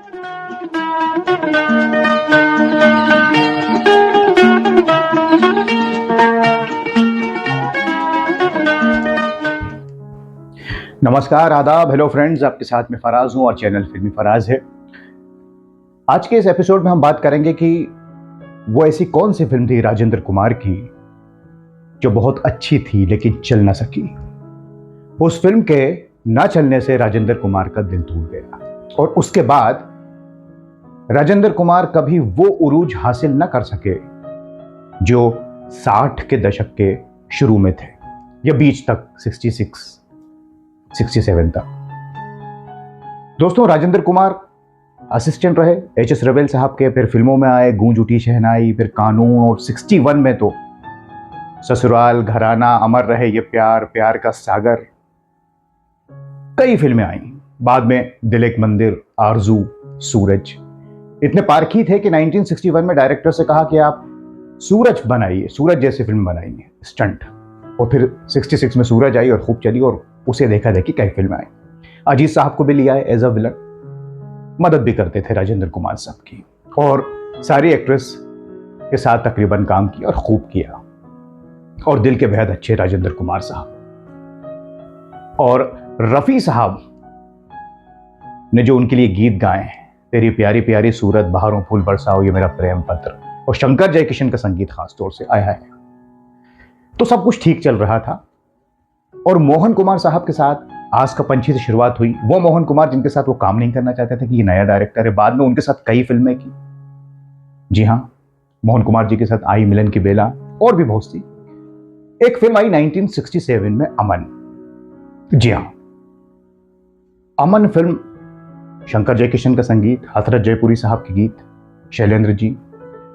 नमस्कार, आदाब, hello friends. आपके साथ में फराज हूं और चैनल फिल्मी फराज है। आज के इस एपिसोड में हम बात करेंगे कि वो ऐसी कौन सी फिल्म थी राजेंद्र कुमार की जो बहुत अच्छी थी लेकिन चल ना सकी। उस फिल्म के ना चलने से राजेंद्र कुमार का दिल टूट गया और उसके बाद राजेंद्र कुमार कभी वो उरूज हासिल ना कर सके जो 60 के दशक के शुरू में थे या बीच तक 67 तक। दोस्तों, राजेंद्र कुमार असिस्टेंट रहे एच.एस. रवेल साहब के, फिर फिल्मों में आए गूंज उठी शहनाई, फिर कानून, और 61 में तो ससुराल, घराना, अमर रहे ये प्यार, प्यार का सागर, कई फिल्में आई। बाद में दिल एक मंदिर, आरजू, सूरज। इतने पारखी थे कि 1961 में डायरेक्टर से कहा कि आप सूरज बनाइए, सूरज जैसी फिल्म बनाइए, स्टंट। और फिर 66 में सूरज आई और खूब चली और उसे देखा देखी कई फिल्में आई। अजीज साहब को भी लिया है एज अ विलन, मदद भी करते थे राजेंद्र कुमार साहब की, और सारी एक्ट्रेस के साथ तकरीबन काम किया और खूब किया। और दिल के बेहद अच्छे राजेंद्र कुमार साहब। और रफी साहब ने जो उनके लिए गीत गाए हैं, तेरी प्यारी प्यारी सूरत, बहारों फूल बरसाओ, ये मेरा प्रेम पत्र, और शंकर जयकिशन का संगीत खास तौर से आया है, तो सब कुछ ठीक चल रहा था। और मोहन कुमार साहब के साथ आस का पंछी से शुरुआत हुई। वो मोहन कुमार जिनके साथ वो काम नहीं करना चाहते थे कि ये नया डायरेक्टर है। बाद में उनके साथ कई फिल्में की। जी हाँ, मोहन कुमार जी के साथ आई मिलन की बेला, और भी बहुत सी। एक फिल्म आई 1967 में, अमन। जी हाँ, अमन फिल्म, शंकर जयकिशन का संगीत, हसरत जयपुरी साहब के गीत, शैलेंद्र जी,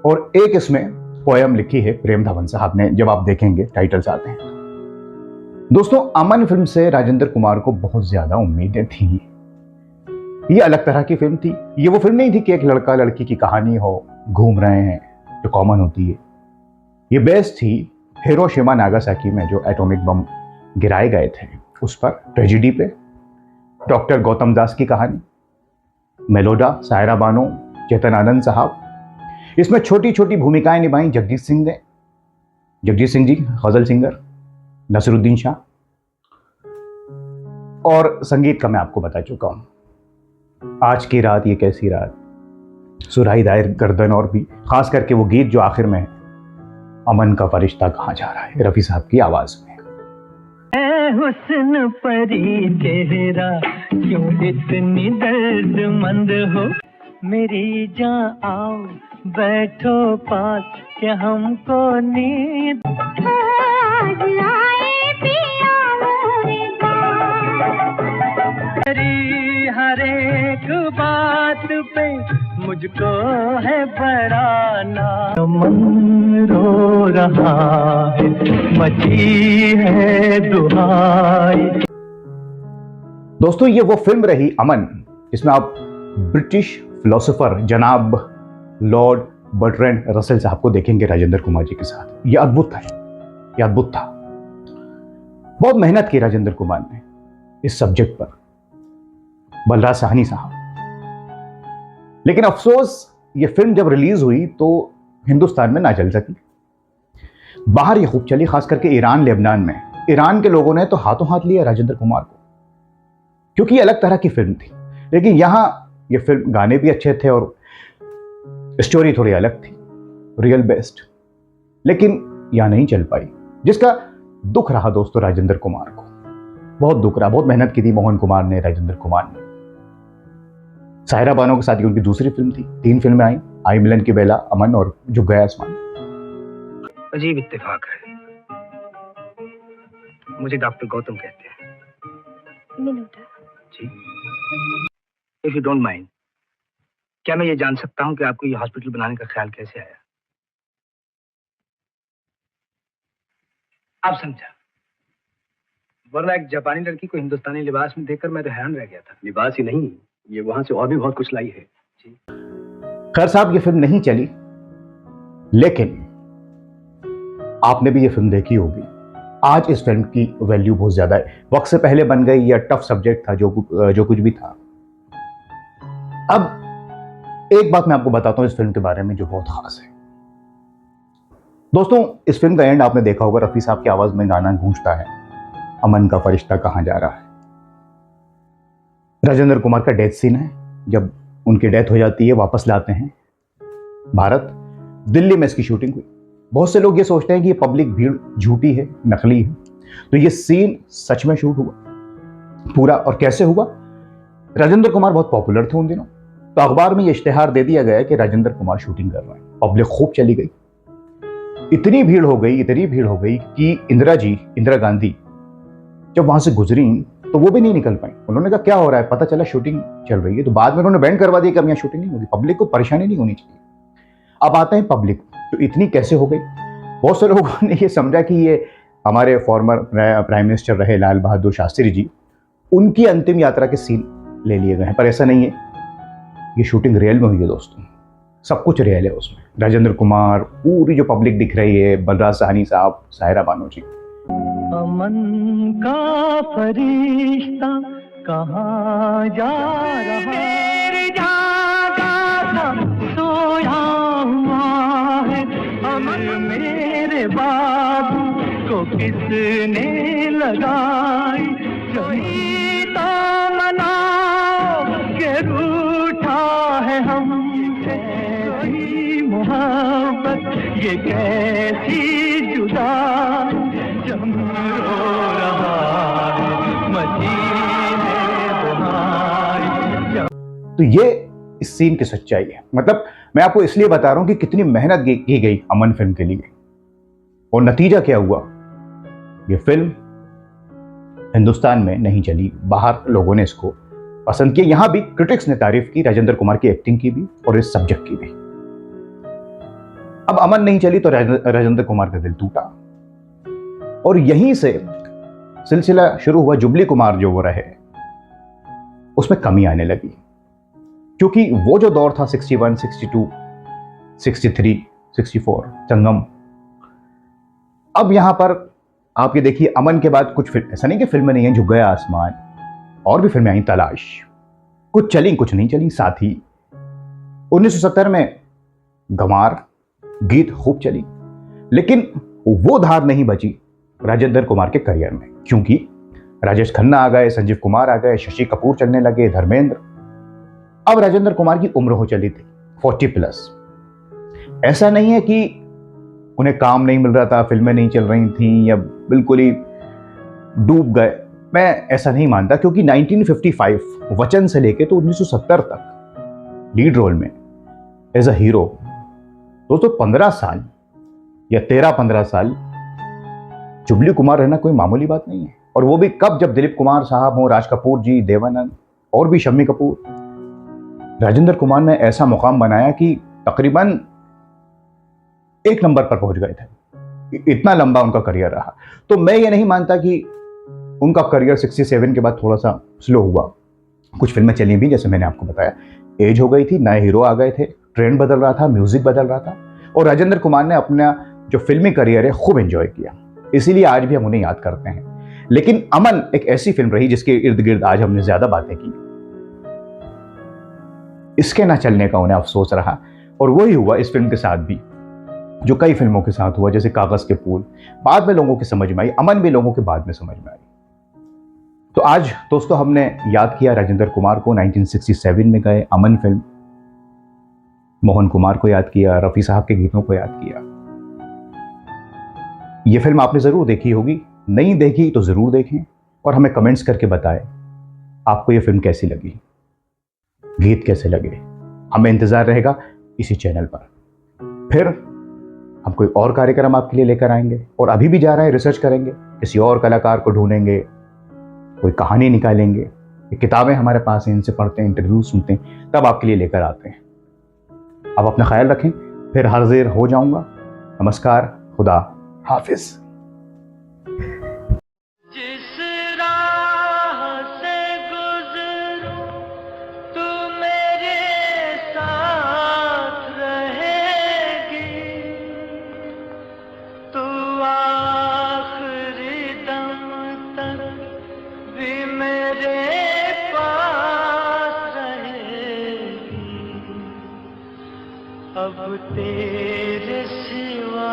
और एक इसमें पोयम लिखी है प्रेम धवन साहब ने। जब आप देखेंगे टाइटल्स आते हैं। दोस्तों, अमन फिल्म से राजेंद्र कुमार को बहुत ज्यादा उम्मीदें थी। ये अलग तरह की फिल्म थी। ये वो फिल्म नहीं थी कि एक लड़का लड़की की कहानी हो, घूम रहे हैं, जो कॉमन होती है। ये बेस्ड थी हिरोशिमा नागासाकी में जो एटॉमिक बम गिराए गए थे, उस पर, ट्रेजिडी पे। डॉक्टर गौतम दास की कहानी, मेलोडा, सायरा बानो, चेतन आनंद साहब। इसमें छोटी छोटी भूमिकाएं निभाई जगजीत सिंह ने, जगजीत सिंह जी गजल सिंगर, नसरुद्दीन शाह। और संगीत का मैं आपको बता चुका हूं, आज की रात ये कैसी रात, सुराही दायर गर्दन, और भी खास करके वो गीत जो आखिर में है, अमन का फरिश्ता कहां जा रहा है, रफी साहब की आवाज में। हुस्न परी चेहरा क्यों इतनी दर्दमंद हो, मेरी जान आओ बैठो पास के हमको नींद तेरी हर एक बात पे मुझको है बड़ा नाज, मन रो रहा है, मची है दुहाई। दोस्तों, ये वो फिल्म रही अमन, जिसमें आप ब्रिटिश फिलोसोफर जनाब लॉर्ड बर्ट्रैंड रसेल साहब को देखेंगे राजेंद्र कुमार जी के साथ। ये अद्भुत था, ये अद्भुत था। बहुत मेहनत की राजेंद्र कुमार ने इस सब्जेक्ट पर, बलराज साहनी साहब। लेकिन अफसोस, ये फिल्म जब रिलीज हुई तो हिंदुस्तान में ना चल सकी। बाहर ये खूब चली, खास करके ईरान, लेबनान में। ईरान के लोगों ने तो हाथों हाथ लिया राजेंद्र कुमार को, क्योंकि ये अलग तरह की फिल्म थी। लेकिन यहां ये फिल्म, गाने भी अच्छे थे और स्टोरी थोड़ी अलग थी, रियल बेस्ड, लेकिन यहां नहीं चल पाई, जिसका दुख रहा दोस्तों राजेंद्र कुमार को। बहुत दुख रहा। बहुत मेहनत की थी मोहन कुमार ने, राजेंद्र कुमार ने। सायरा बानो के साथ ये उनकी दूसरी फिल्म थी। 3 फिल्में आई मिलन की बेला, अमन, और झुक गया आसमान। अजीब इत्तेफाक है, मुझे डॉक्टर गौतम कहते हैं। मिनोटा जी, इफ यू डोंट माइंड, क्या मैं ये जान सकता हूं कि आपको ये हॉस्पिटल बनाने का ख्याल कैसे आया? आप समझा, वरना एक जापानी लड़की को हिंदुस्तानी लिबास में देखकर मैं तो हैरान रह गया था। लिबास ही नहीं, ये वहां से और भी बहुत कुछ लाई है। जी। खैर साहब, ये फिल्म नहीं चली, लेकिन आपने भी ये फिल्म देखी होगी। आज इस फिल्म की वैल्यू बहुत ज्यादा है। वक्त से पहले बन गई, या टफ सब्जेक्ट था, जो कुछ भी था। अब एक बात मैं आपको बताता हूं इस फिल्म के बारे में जो बहुत खास है। दोस्तों, इस फिल्म का एंड आपने देखा होगा, रफी साहब की आवाज में गाना गूंजता है, अमन का फरिश्ता कहां जा रहा है। राजेंद्र कुमार का डेथ सीन है, जब उनकी डेथ हो जाती है, वापस लाते हैं भारत। दिल्ली में इसकी शूटिंग हुई। बहुत से लोग ये सोचते हैं कि ये पब्लिक भीड़ झूठी है, नकली है, तो ये सीन सच में शूट हुआ पूरा। और कैसे हुआ? राजेंद्र कुमार बहुत पॉपुलर थे उन दिनों, तो अखबार में ये इश्तेहार दे दिया गया कि राजेंद्र कुमार शूटिंग कर रहे हैं। पब्लिक खूब चली गई, इतनी भीड़ हो गई कि इंदिरा गांधी जब वहां से गुजरी तो वो भी नहीं निकल पाई। उन्होंने कहा क्या हो रहा है, पता चला शूटिंग चल रही है, तो बाद में उन्होंने बैन करवा दिया कि अब यहाँ शूटिंग नहीं होगी, पब्लिक को परेशानी नहीं होनी चाहिए। अब आते हैं पब्लिक, तो इतनी कैसे हो गई? बहुत से लोगों ने ये समझा कि ये हमारे फॉर्मर प्राइम मिनिस्टर रहे लाल बहादुर शास्त्री जी, उनकी अंतिम यात्रा के सीन ले लिए गए हैं, पर ऐसा नहीं है। ये शूटिंग रियल में हुई है दोस्तों, सब कुछ रियल है उसमें। राजेंद्र कुमार, पूरी जो पब्लिक दिख रही है, बलराज साहनी साहब, सायरा बानो जी। अमन का फरिश्ता कहाँ जा रहा है, जागा था सोया हुआ है, अमन मेरे बाबू को किसने लगाई, कोई तो मनाओ के रूठा है हमसे, कोई मोहब्बत ये कैसी जुदाई, जम रो रहा है मदीने बुहाई। तो ये इस सीन की सच्चाई है। मतलब मैं आपको इसलिए बता रहा हूं कि कितनी मेहनत की गई अमन फिल्म के लिए, और नतीजा क्या हुआ। ये फिल्म हिंदुस्तान में नहीं चली, बाहर लोगों ने इसको पसंद किया। यहां भी क्रिटिक्स ने तारीफ की राजेंद्र कुमार की एक्टिंग की भी और इस सब्जेक्ट की भी। अब अमन नहीं चली तो राजेंद्र कुमार का दिल टूटा, और यहीं से सिलसिला शुरू हुआ। जुबली कुमार जो वो रहे, उसमें कमी आने लगी, क्योंकि वो जो दौर था 61, 62, 63, 64 संगम। अब यहां पर आप ये देखिए, अमन के बाद कुछ फिल्म, ऐसा नहीं कि फिल्में नहीं है, झुक गया आसमान, और भी फिल्में आई, तलाश, कुछ चली कुछ नहीं चली। साथी 1970 में गंवार गीत खूब चली, लेकिन वो धार नहीं बची राजेंद्र कुमार के करियर में, क्योंकि राजेश खन्ना आ गए, संजीव कुमार आ गए, शशि कपूर चलने लगे, धर्मेंद्र। अब राजेंद्र कुमार की उम्र हो चली थी 40+। ऐसा नहीं है कि उन्हें काम नहीं मिल रहा था, फिल्में नहीं चल रही थी, या बिल्कुल ही डूब गए, मैं ऐसा नहीं मानता। क्योंकि 1955 वचन से लेके तो 1970 तक लीड रोल में एज अ हीरो, दोस्तों 15 साल या 13-15 साल जुबली कुमार रहना कोई मामूली बात नहीं है। और वो भी कब? जब दिलीप कुमार साहब हो, राज कपूर जी, देवानंद और भी शम्मी कपूर। राजेंद्र कुमार ने ऐसा मुकाम बनाया कि तकरीबन 1 नंबर पर पहुंच गए थे। इतना लंबा उनका करियर रहा। तो मैं ये नहीं मानता कि उनका करियर 67 के बाद थोड़ा सा स्लो हुआ। कुछ फिल्में चली भी, जैसे मैंने आपको बताया, एज हो गई थी, नए हीरो आ गए थे, ट्रेंड बदल रहा था, म्यूजिक बदल रहा था, और राजेंद्र कुमार ने अपना जो फिल्मी करियर है खूब एंजॉय किया। इसीलिए आज भी हम उन्हें याद करते हैं। लेकिन अमन एक ऐसी फिल्म रही जिसके इर्द गिर्द आज हमने ज्यादा बातें की। इसके ना चलने का उन्हें अफसोस रहा, और वही हुआ इस फिल्म के साथ भी, जो कई फिल्मों के साथ हुआ, जैसे कागज के फूल बाद में लोगों की समझ में आई, अमन भी लोगों के बाद में समझ में आई। तो आज दोस्तों हमने याद किया राजेंद्र कुमार को, 1967 में गए अमन फिल्म, मोहन कुमार को याद किया, रफी साहब के गीतों को याद किया। यह फिल्म आपने जरूर देखी होगी, नहीं देखी तो जरूर देखें, और हमें कमेंट्स करके बताएं आपको यह फिल्म कैसी लगी, गीत कैसे लगे। हमें इंतजार रहेगा इसी चैनल पर। फिर हम कोई और कार्यक्रम आपके लिए लेकर आएंगे, और अभी भी जा रहे हैं, रिसर्च करेंगे, किसी और कलाकार को ढूंढेंगे, कोई कहानी निकालेंगे, किताबें हमारे पास हैं, इनसे पढ़ते हैं, इंटरव्यू सुनते हैं, तब आपके लिए लेकर आते हैं। अब अपना ख्याल रखें, फिर हाजिर हो जाऊंगा। नमस्कार, खुदा हाफिज। जिस राह से गुजरूं तू मेरे साथ रहेगी, तू आखिरी दम तक भी मेरे पास रहेगी। अब तेरे सिवा